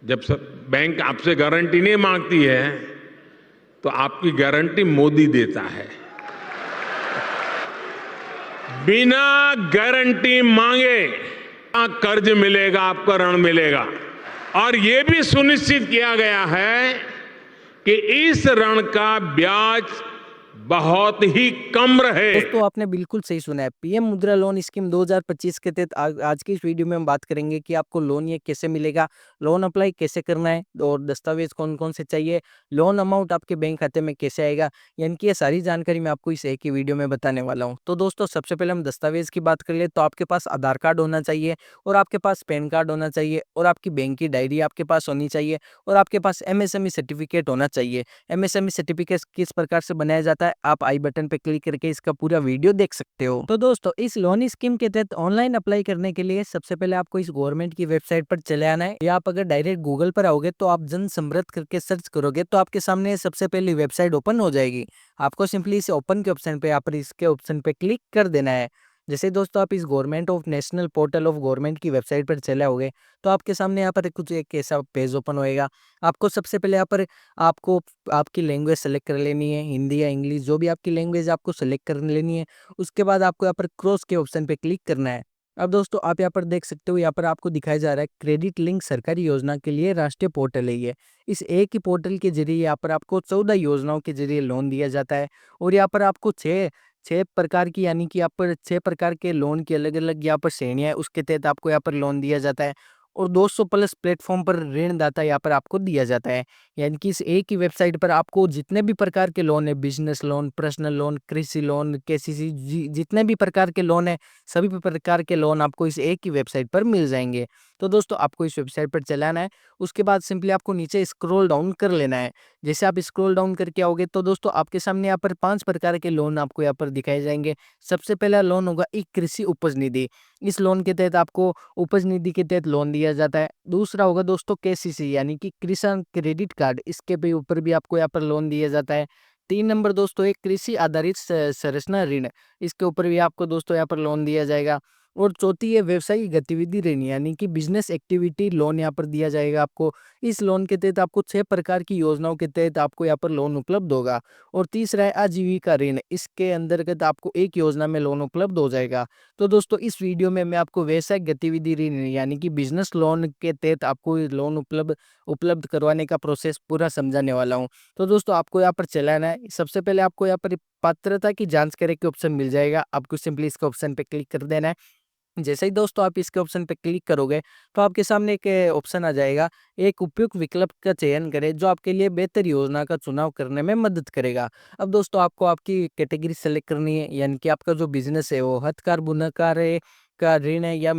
जब सब बैंक आपसे गारंटी नहीं मांगती है तो आपकी गारंटी मोदी देता है। बिना गारंटी मांगे कर्ज मिलेगा, आपको ऋण मिलेगा। और ये भी सुनिश्चित किया गया है कि इस ऋण का ब्याज बहुत ही कम रहे। दोस्तों आपने बिल्कुल सही सुना है। पीएम मुद्रा लोन स्कीम 2025 के तहत आज की इस वीडियो में हम बात करेंगे कि आपको लोन ये कैसे मिलेगा, लोन अप्लाई कैसे करना है और दस्तावेज कौन कौन से चाहिए, लोन अमाउंट आपके बैंक खाते में कैसे आएगा, यानी कि ये सारी जानकारी मैं आपको इस एक ही वीडियो में बताने वाला हूँ। तो दोस्तों सबसे पहले हम दस्तावेज की बात कर ले तो आपके पास आधार कार्ड होना चाहिए और आपके पास पैन कार्ड होना चाहिए और आपकी बैंक की डायरी आपके पास होनी चाहिए और आपके पास एमएसएमई सर्टिफिकेट होना चाहिए। एमएसएमई सर्टिफिकेट किस प्रकार से बनाया जाता है आप आई बटन पे क्लिक करके इसका पूरा वीडियो देख सकते हो। तो दोस्तों इस लोन स्कीम के तहत ऑनलाइन अप्लाई करने के लिए सबसे पहले आपको इस गवर्नमेंट की वेबसाइट पर चले आना है या आप अगर डायरेक्ट गूगल पर आओगे तो आप जन समृद्ध करके सर्च करोगे तो आपके सामने सबसे पहली वेबसाइट ओपन हो जाएगी। आपको सिंपली इस ओपन के ऑप्शन पे यहाँ पर इसके ऑप्शन पे क्लिक कर देना है। जैसे दोस्तों आप इस government of national portal of government की वेबसाइट पर चले होगे तो आपके सामने यहाँ पर कुछ एक ऐसा पेज ओपन होएगा। आपको सबसे पहले यहाँ पर आपको आपकी लैंग्वेज सेलेक्ट कर लेनी है, हिंदी या इंग्लिश जो भी आपकी लैंग्वेज आपको सेलेक्ट कर लेनी है। उसके बाद आपको यहाँ पर क्रॉस के ऑप्शन पे क्लिक करना है। अब दोस्तों आप यहाँ पर देख सकते हो, यहाँ पर आपको दिखाया जा रहा है क्रेडिट लिंक सरकारी योजना के लिए राष्ट्रीय पोर्टल है ये। इस एक ही पोर्टल के जरिए यहाँ पर आपको 14 योजनाओं के जरिए लोन दिया जाता है और यहाँ पर आपको छः छः प्रकार की यानी कि यहाँ पर 6 प्रकार के लोन की अलग अलग यहाँ पर श्रेणियाँ है, उसके तहत आपको यहाँ पर लोन दिया जाता है और 200 प्लस प्लेटफॉर्म पर ऋणदाता यहाँ पर आपको दिया जाता है। यानी कि इस एक ही वेबसाइट पर आपको जितने भी प्रकार के लोन है, बिजनेस लोन, पर्सनल लोन, कृषि लोन, केसीसी, जितने भी प्रकार के लोन है, सभी प्रकार के लोन आपको इस एक ही वेबसाइट पर मिल जाएंगे। तो दोस्तों आपको इस वेबसाइट पर चलाना है। उसके बाद सिंपली आपको नीचे स्क्रॉल डाउन कर लेना है। जैसे आप स्क्रॉल डाउन करके आओगे तो दोस्तों आपके सामने यहाँ पर 5 प्रकार के लोन आपको यहाँ पर दिखाए जाएंगे। सबसे पहला लोन होगा एक कृषि उपज निधि। इस लोन के तहत आपको उपज निधि के तहत लोन दिया जाता है। दूसरा होगा दोस्तों केसीसी यानी कि किसान क्रेडिट कार्ड, इसके भी ऊपर भी आपको यहाँ पर लोन दिया जाता है। 3 नंबर दोस्तों एक कृषि आधारित संरचना ऋण, इसके ऊपर भी आपको दोस्तों यहाँ पर लोन दिया जाएगा। और चौथी है व्यवसायिक गतिविधि ऋण यानी कि बिजनेस एक्टिविटी लोन यहाँ पर दिया जाएगा आपको। इस लोन के तहत आपको 6 प्रकार की योजनाओं के तहत आपको यहाँ पर लोन उपलब्ध होगा। और तीसरा है आजीविका ऋण, इसके अंतर्गत आपको एक योजना में लोन उपलब्ध हो जाएगा। तो दोस्तों इस वीडियो में मैं आपको व्यवसायिक गतिविधि ऋण यानी कि बिजनेस लोन के तहत आपको ये लोन उपलब्ध उपलब्ध करवाने का प्रोसेस पूरा समझाने वाला हूँ। तो दोस्तों आपको यहाँ पर चलाना है। सबसे पहले आपको यहाँ पर पात्रता की जांच करे के ऑप्शन मिल जाएगा, आपको सिंपली इसके ऑप्शन पे क्लिक कर देना है। जैसे ही दोस्तों आप इसके ऑप्शन पे क्लिक करोगे तो आपके सामने एक ऑप्शन आ जाएगा, एक उपयुक्त विकल्प का चयन करें जो आपके लिए बेहतर योजना का चुनाव करने में मदद करेगा। अब दोस्तों आपको आपकी कैटेगरी सेलेक्ट करनी है, यानी कि आपका जो बिजनेस है वो हथकार बुनकर है का ऋण है या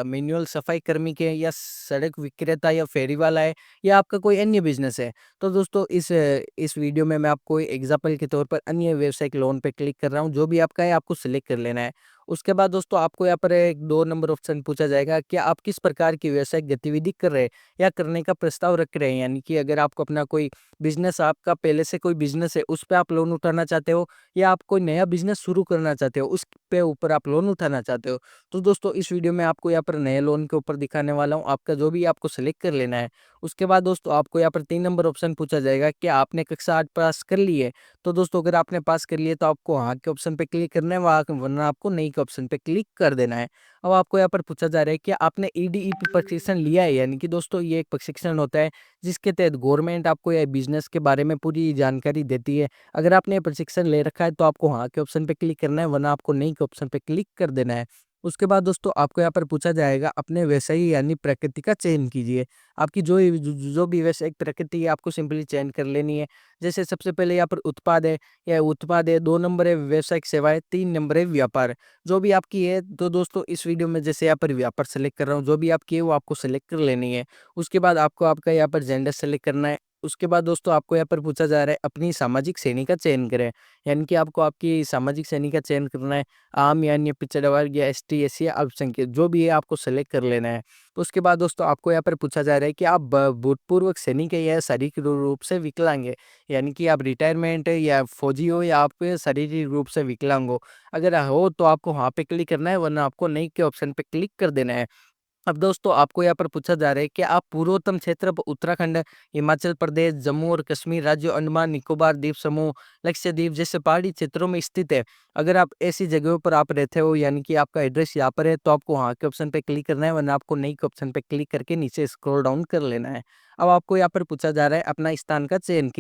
मैनुअल सफाई कर्मी के या सड़क विक्रेता या फेरी वाला है या आपका कोई अन्य बिजनेस है। तो दोस्तों इस वीडियो में मैं आपको एग्जाम्पल के तौर पर अन्य व्यवसायिक लोन पे क्लिक कर रहा हूँ। जो भी आपका है आपको सिलेक्ट कर लेना है। उसके बाद दोस्तों आपको यहाँ पर एक 2 नंबर ऑप्शन पूछा जाएगा कि आप किस प्रकार की व्यवसायिक गतिविधि कर रहे हैं या करने का प्रस्ताव रख रहे हैं। यानी कि अगर आपको अपना कोई बिजनेस, आपका पहले से कोई बिजनेस है उस पे आप लोन उठाना चाहते हो या आप कोई नया बिजनेस शुरू करना चाहते हो उस पे ऊपर आप लोन उठाना चाहते हो। तो दोस्तों इस वीडियो में आपको यहाँ पर नए लोन के ऊपर दिखाने वाला हूँ, आपका जो भी आपको सेलेक्ट कर लेना है। उसके बाद दोस्तों आपको यहाँ पर 3 नंबर ऑप्शन पूछा जाएगा कि आपने कक्षा 8 पास कर ली है। तो दोस्तों अगर आपने पास कर लिए तो आपको हाँ के ऑप्शन पे क्लिक करना है, वरना आपको नहीं के ऑप्शन पे क्लिक कर देना है। अब आपको यहाँ पर पूछा जा रहा है कि आपने ईडीईपी प्रशिक्षण लिया है। यानी कि दोस्तों ये एक प्रशिक्षण होता है जिसके तहत गवर्नमेंट आपको यह बिजनेस के बारे में पूरी जानकारी देती है। अगर आपने ये प्रशिक्षण ले रखा है तो आपको हाँ के ऑप्शन पे क्लिक करना है, वरना आपको नहीं के ऑप्शन पे क्लिक कर देना है। उसके बाद दोस्तों आपको यहाँ पर पूछा जाएगा अपने व्यवसायी यानी प्रकृति का चयन कीजिए। आपकी जो भी व्यवसायिक प्रकृति है आपको सिंपली चयन कर लेनी है। जैसे सबसे पहले यहाँ पर उत्पाद है, या उत्पाद है, 2 नंबर है व्यवसायिक सेवाएं, 3 नंबर है व्यापार। जो भी आपकी है तो दोस्तों इस वीडियो में जैसे यहाँ पर व्यापार सेलेक्ट कर रहा हूँ, जो भी आपकी है वो आपको सेलेक्ट कर लेनी है। उसके बाद आपको आपका यहाँ पर जेंडर सेलेक्ट करना है। उसके बाद दोस्तों आपको यहाँ पर पूछा जा रहा है अपनी सामाजिक श्रेणी का चयन करें। यानी कि आपको आपकी सामाजिक श्रेणी का चयन करना है, आम यानी पिछड़ा वर्ग या एसटी एससी या अल्पसंख्यक जो भी है आपको सेलेक्ट कर लेना है। तो उसके बाद दोस्तों आपको यहाँ पर पूछा जा रहा है कि आप भूतपूर्व सैनिक है या शारीरिक रूप से विकलांग है। यानी कि आप रिटायरमेंट या फौजी हो या आप शारीरिक रूप से विकलांग हो। अगर हो तो आपको वहाँ पे क्लिक करना है, वरना आपको नहीं के ऑप्शन पे क्लिक कर देना है। अब दोस्तों आपको यहाँ पर पूछा जा रहा है कि आप पूर्वोत्तम क्षेत्र उत्तराखंड, हिमाचल प्रदेश, जम्मू और कश्मीर राज्यों, अंडमान निकोबार द्वीप समूह, लक्षद्वीप जैसे पहाड़ी क्षेत्रों में स्थित है। अगर आप ऐसी जगहों पर आप रहते हो यानी कि आपका एड्रेस यहाँ पर है तो आपको हाँ के ऑप्शन पे क्लिक करना है, वरना आपको नहीं के ऑप्शन पे क्लिक करके नीचे स्क्रॉल डाउन कर लेना है। अब आपको यहाँ पर पूछा जा रहा है अपना स्थान का चयन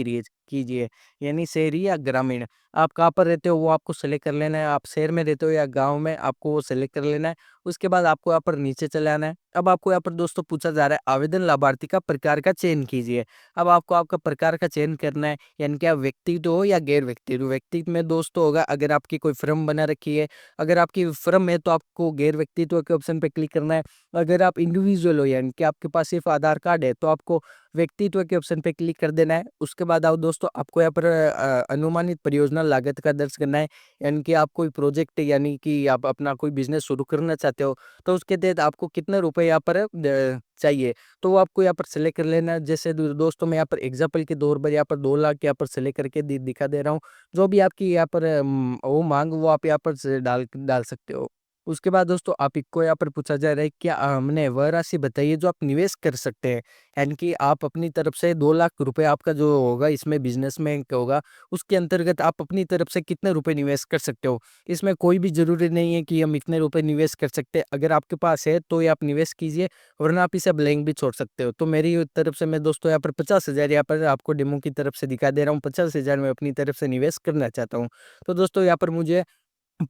कीजिए, यानी शहरी या ग्रामीण। आप कहाँ पर रहते हो वो आपको सेलेक्ट कर लेना है। आप शहर में रहते हो या गाँव में, आपको वो सेलेक्ट कर लेना है। उसके बाद आपको यहाँ पर नीचे चले आना है। अब आपको यहाँ पर दोस्तों पूछा जा रहा है आवेदन लाभार्थी का प्रकार का चयन कीजिए। अब आपको आपका प्रकार का चयन करना है, यानी कि आप व्यक्तित्व हो या गैर व्यक्तित्व। व्यक्तित्व में दोस्तों होगा अगर आपकी कोई फर्म बना रखी है, अगर आपकी फर्म है तो आपको गैर व्यक्तित्व के ऑप्शन पे क्लिक करना है। अगर आप इंडिविजुअल हो यानी कि आपके पास सिर्फ आधार कार्ड है तो आपको व्यक्तित्व के ऑप्शन पे क्लिक कर देना है। उसके बाद आओ दोस्तों आपको यहाँ पर अनुमानित परियोजना लागत का दर्ज करना है, यानी कि आप कोई प्रोजेक्ट यानी कि आप अपना कोई बिजनेस शुरू करना चाहते हो तो उसके तहत आपको कितने रुपए यहाँ पर चाहिए, तो वो आपको यहाँ पर सेलेक्ट कर लेना है। जैसे दोस्तों मैं यहाँ पर एग्जाम्पल के तौर पर यहाँ पर 2 लाख यहाँ पर सेलेक्ट करके दिखा दे रहा हूँ। जो भी आपकी यहाँ पर वो मांग वो आप यहाँ पर से डाल सकते हो। उसके बाद दोस्तों आप को यहाँ पर पूछा जा रहा है कि हमने वह राशि बताइए जो आप निवेश कर सकते हैं, यानी कि आप अपनी तरफ से 2 लाख रुपए आपका जो होगा इसमें बिजनेस में होगा, उसके अंतर्गत आप अपनी तरफ से कितने रुपए निवेश कर सकते हो। इसमें कोई भी ज़रूरी नहीं है कि हम इतने रुपए निवेश कर सकते हैं। अगर आपके पास है तो ये आप निवेश कीजिए, वरना आप इसे ब्लैंक भी छोड़ सकते हो। तो मेरी तरफ से मैं दोस्तों यहाँ पर 50,000 यहाँ पर आपको डेमो की तरफ से दिखा दे रहा हूँ। 50,000 मैं अपनी तरफ से निवेश करना चाहता हूँ। तो दोस्तों यहाँ पर मुझे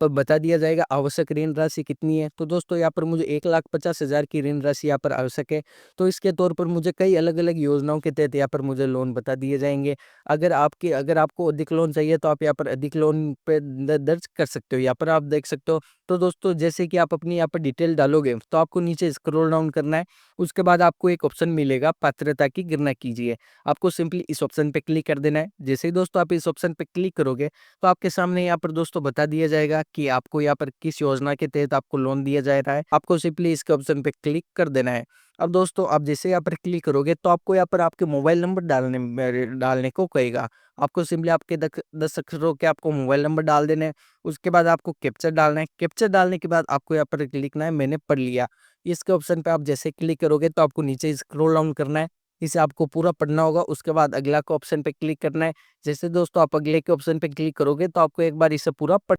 बता दिया जाएगा आवश्यक ऋण राशि कितनी है। तो दोस्तों यहाँ पर मुझे 1,50,000 की ऋण राशि यहाँ पर आवश्यक है। तो इसके तौर पर मुझे कई अलग-अलग योजनाओं के तहत यहाँ पर मुझे लोन बता दिए जाएँगे। अगर आपको अधिक लोन चाहिए तो आप यहाँ पर अधिक लोन पे दर्ज कर सकते हो। यहाँ पर आप देख सकते हो। तो दोस्तों जैसे कि आप अपनी यहाँ पर डिटेल डालोगे तो आपको नीचे स्क्रॉल डाउन करना है। उसके बाद आपको एक ऑप्शन मिलेगा पात्रता की गणना कीजिए। आपको सिंपली इस ऑप्शन पे क्लिक कर देना है। जैसे ही दोस्तों आप इस ऑप्शन पे क्लिक करोगे तो आपके सामने यहाँ पर दोस्तों बता दिया जाएगा कि आपको यहाँ पर किस योजना के तहत आपको लोन दिया जा रहा है। आपको सिंपली इसके ऑप्शन पे क्लिक कर देना है। अब दोस्तों आप जैसे यहाँ पर क्लिक करोगे तो आपको यहाँ पर आपके मोबाइल नंबर डालने को कहेगा। आपको सिंपली आपके 10 अक्षरों के आपको मोबाइल नंबर डाल देने हैं। उसके बाद आपको कैप्चर डालना है। कैप्चर डालने के बाद आपको यहाँ पर लिखना है मैंने पढ़ लिया। इसके ऑप्शन पे आप जैसे क्लिक करोगे तो आपको नीचे स्क्रॉल डाउन करना है। इसे आपको पूरा पढ़ना होगा। उसके बाद अगला के ऑप्शन पे क्लिक करना है। जैसे दोस्तों आप अगले के ऑप्शन पे क्लिक करोगे तो आपको एक बार इसे पूरा पढ़